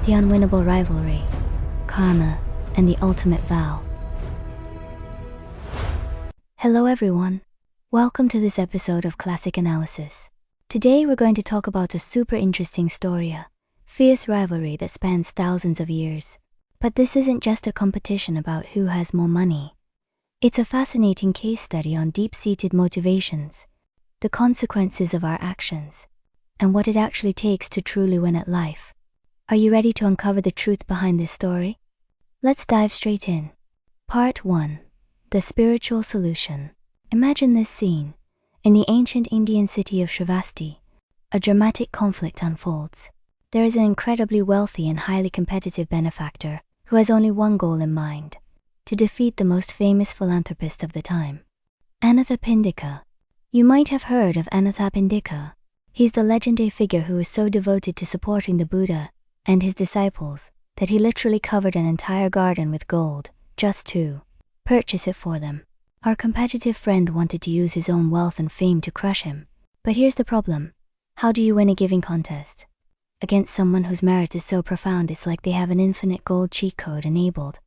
the unwinnable rivalry, karma, and the ultimate vow. Hello everyone, welcome to this episode of Classic Analysis. Today we're going to talk about a super interesting story, a fierce rivalry that spans thousands of years. But this isn't just a competition about who has more money. It's a fascinating case study on deep-seated motivations, the consequences of our actions, and what it actually takes to truly win at life. Are you ready to uncover the truth behind this story? Let's dive straight in. Part 1. The Spiritual Solution. Imagine this scene. In the ancient Indian city of Shrivasti, a dramatic conflict unfolds. There is an incredibly wealthy and highly competitive benefactor who has only one goal in mind: to defeat the most famous philanthropist of the time, Anathapindika. You might have heard of Anathapindika. He's the legendary figure who was so devoted to supporting the Buddha and his disciples that he literally covered an entire garden with gold just to purchase it for them. Our competitive friend wanted to use his own wealth and fame to crush him. But here's the problem. How do you win a giving contest against someone whose merit is so profound it's like they have an infinite gold cheat code enabled?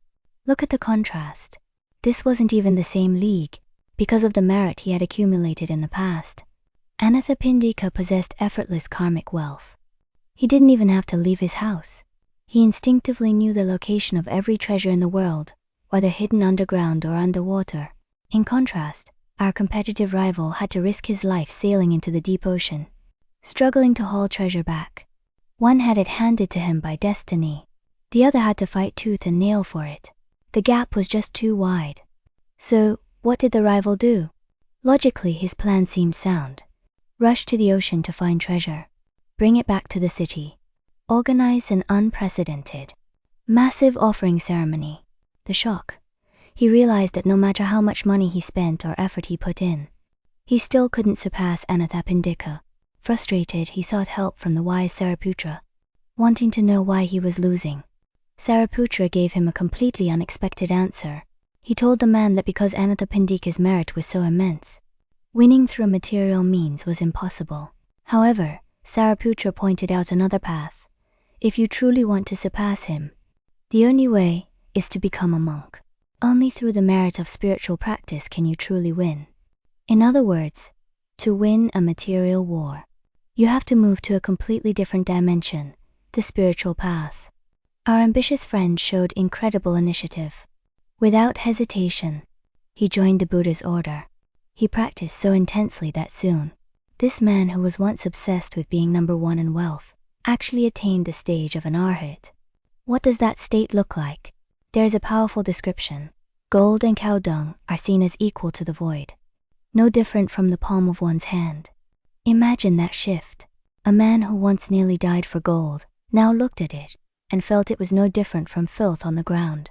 Look at the contrast. This wasn't even the same league because of the merit he had accumulated in the past. Anathapindika possessed effortless karmic wealth. He didn't even have to leave his house. He instinctively knew the location of every treasure in the world, whether hidden underground or underwater. In contrast, our competitive rival had to risk his life sailing into the deep ocean, struggling to haul treasure back. One had it handed to him by destiny. The other had to fight tooth and nail for it. The gap was just too wide. So, what did the rival do? Logically, his plan seemed sound. Rush to the ocean to find treasure. Bring it back to the city. Organize an unprecedented, massive offering ceremony. The shock. He realized that no matter how much money he spent or effort he put in, he still couldn't surpass Anathapindika. Frustrated, he sought help from the wise Sariputra, wanting to know why he was losing. Sariputra gave him a completely unexpected answer. He told the man that because Anathapindika's merit was so immense, winning through material means was impossible. However, Sariputra pointed out another path. If you truly want to surpass him, the only way is to become a monk. Only through the merit of spiritual practice can you truly win. In other words, to win a material war, you have to move to a completely different dimension, the spiritual path. Our ambitious friend showed incredible initiative. Without hesitation, he joined the Buddha's order. He practiced so intensely that soon, this man who was once obsessed with being number one in wealth actually attained the stage of an arhat. What does that state look like? There is a powerful description. Gold and cow dung are seen as equal to the void, no different from the palm of one's hand. Imagine that shift. A man who once nearly died for gold now looked at it and felt it was no different from filth on the ground.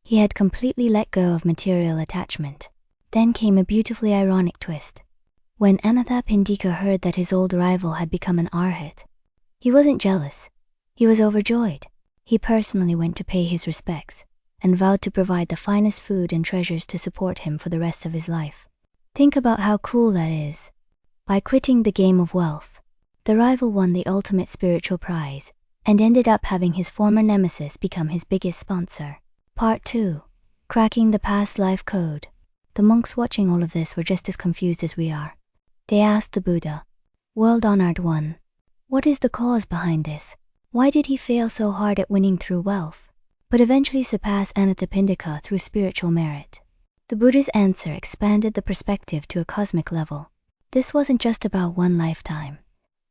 He had completely let go of material attachment. Then came a beautifully ironic twist. When Anathapindika heard that his old rival had become an arhat, he wasn't jealous. He was overjoyed. He personally went to pay his respects and vowed to provide the finest food and treasures to support him for the rest of his life. Think about how cool that is. By quitting the game of wealth, the rival won the ultimate spiritual prize and ended up having his former nemesis become his biggest sponsor. Part 2. Cracking the past life code. The monks watching all of this were just as confused as we are. They asked the Buddha, "World-honored one, what is the cause behind this? Why did he fail so hard at winning through wealth, but eventually surpass Anathapindika through spiritual merit?" The Buddha's answer expanded the perspective to a cosmic level. This wasn't just about one lifetime.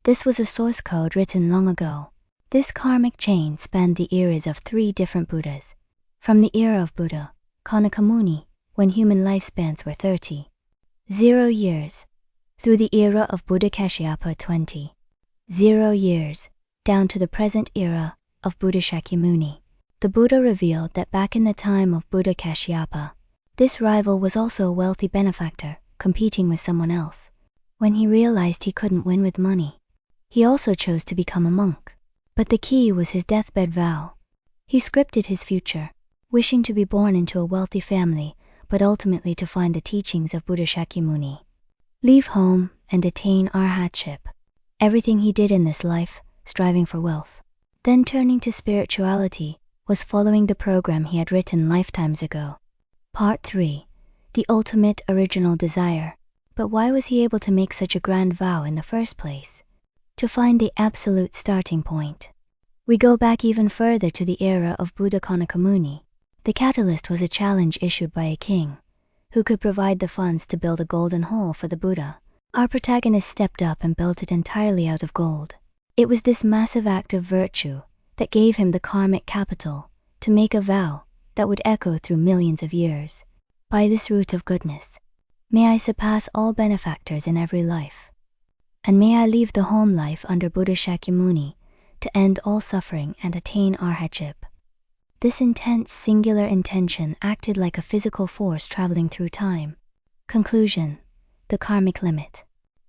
This was a source code written long ago. This karmic chain spanned the eras of 3 different Buddhas. From the era of Buddha Kanaka Muni, when human lifespans were 30, 0 years, through the era of Buddha Kashyapa 20, 0 years, down to the present era of Buddha Shakyamuni. The Buddha revealed that back in the time of Buddha Kashyapa, this rival was also a wealthy benefactor, competing with someone else. When he realized he couldn't win with money, he also chose to become a monk. But the key was his deathbed vow. He scripted his future, wishing to be born into a wealthy family, but ultimately to find the teachings of Buddha Shakyamuni. Leave home and attain arhatship. Everything he did in this life, striving for wealth, Then turning to spirituality, was following the program he had written lifetimes ago. Part 3. The ultimate original desire. But why was he able to make such a grand vow in the first place? To find the absolute starting point, we go back even further to the era of Buddha Kanaka. The catalyst was a challenge issued by a king, who could provide the funds to build a golden hall for the Buddha. Our protagonist stepped up and built it entirely out of gold. It was this massive act of virtue that gave him the karmic capital to make a vow that would echo through millions of years. By this root of goodness, may I surpass all benefactors in every life, and may I leave the home life under Buddha Shakyamuni to end all suffering and attain arhatship. This intense singular intention acted like a physical force traveling through time. Conclusion: the karmic limit.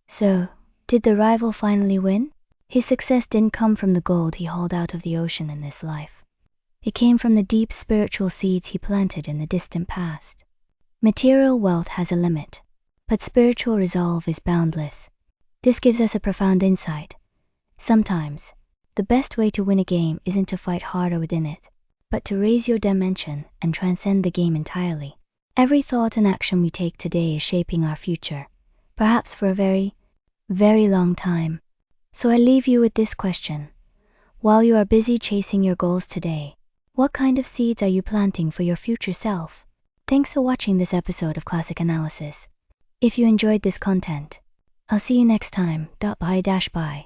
So, did the rival finally win? His success didn't come from the gold he hauled out of the ocean in this life. It came from the deep spiritual seeds he planted in the distant past. Material wealth has a limit, but spiritual resolve is boundless. This gives us a profound insight. Sometimes, the best way to win a game isn't to fight harder within it, but to raise your dimension and transcend the game entirely. Every thought and action we take today is shaping our future, perhaps for a very, very long time. So I leave you with this question. While you are busy chasing your goals today, what kind of seeds are you planting for your future self? Thanks for watching this episode of Classic Analysis. If you enjoyed this content, I'll see you next time. Bye.